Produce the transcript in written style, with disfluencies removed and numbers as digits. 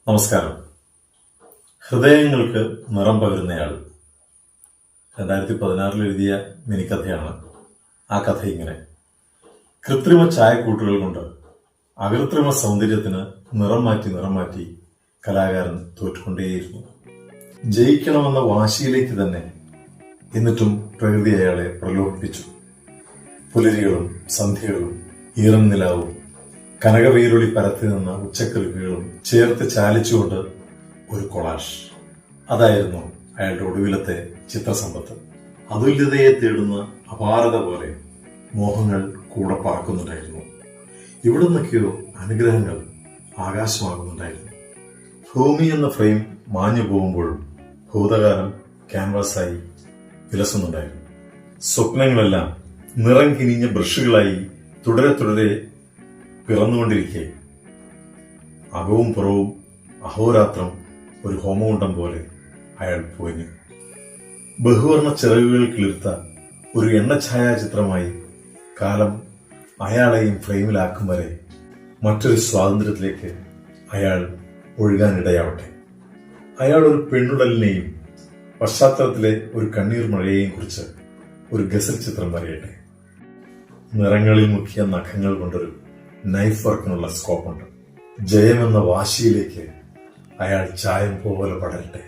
നമസ്കാരം. ഹൃദയങ്ങൾക്ക് നിറം പകരുന്നയാൾ 2016 എഴുതിയ മിനിക്കഥയാണ്. ആ കഥ ഇങ്ങനെ: കൃത്രിമ ചായക്കൂട്ടുകൾ കൊണ്ട് അകൃത്രിമ സൗന്ദര്യത്തിന് നിറം മാറ്റി കലാകാരൻ തോറ്റുകൊണ്ടേയിരുന്നു. ജയിക്കണമെന്ന വാശിയിലേക്ക് തന്നെ. എന്നിട്ടും പ്രകൃതി അയാളെ പ്രലോഭിപ്പിച്ചു. പുലരികളും സന്ധ്യകളും ഈറൻ നിലാവും കനകവീരുളി പരത്തി നിന്ന ഉച്ചക്കിറുക്കുകളും ചേർത്ത് ചാലിച്ചുകൊണ്ട് ഒരു കൊളാഷ്. അതായിരുന്നു അയാളുടെ ഒടുവിലത്തെ ചിത്രസമ്പത്ത്. അതുല്യതയെ തേടുന്ന അപാരത പോലെ മോഹങ്ങൾ കൂടെ പറക്കുന്നുണ്ടായിരുന്നു. ഇവിടെ നിന്നൊക്കെയോ അനുഗ്രഹങ്ങൾ ആകാശമാകുന്നുണ്ടായിരുന്നു. ഭൂമി എന്ന ഫ്രെയിം മാഞ്ഞു പോകുമ്പോഴും ഭൂതകാലം ക്യാൻവാസായി വിലസുന്നുണ്ടായിരുന്നു. സ്വപ്നങ്ങളെല്ലാം നിറം കിനിഞ്ഞ ബ്രഷുകളായി തുടരെ പിറന്നുകൊണ്ടിരിക്കെ അകവും പുറവും അഹോരാത്രം ഒരു ഹോമകുണ്ഡം പോലെ അയാൾ പോയിഞ്ഞു. ബഹുവർണ്ണ ചിറകുകൾ കിളിർത്ത ഒരു എണ്ണഛായാചിത്രമായി കാലം അയാളെയും ഫ്രെയിമിലാക്കും വരെ മറ്റൊരു സ്വാതന്ത്ര്യത്തിലേക്ക് അയാൾ ഒഴുകാനിടയാവട്ടെ. അയാൾ ഒരു പെണ്ണുടലിനെയും പശ്ചാത്തലത്തിലെ ഒരു കണ്ണീർ മഴയെയും കുറിച്ച് ഒരു ഗസൽ ചിത്രം വരയട്ടെ. നിറങ്ങളിൽ മുക്കിയ നഖങ്ങൾ കൊണ്ടൊരു നൈഫ് വർക്കിനുള്ള സ്കോപ്പുണ്ട്. ജയമെന്ന വാശിയിലേക്ക് അയാൾ ചായം പോലെ പടരട്ടെ.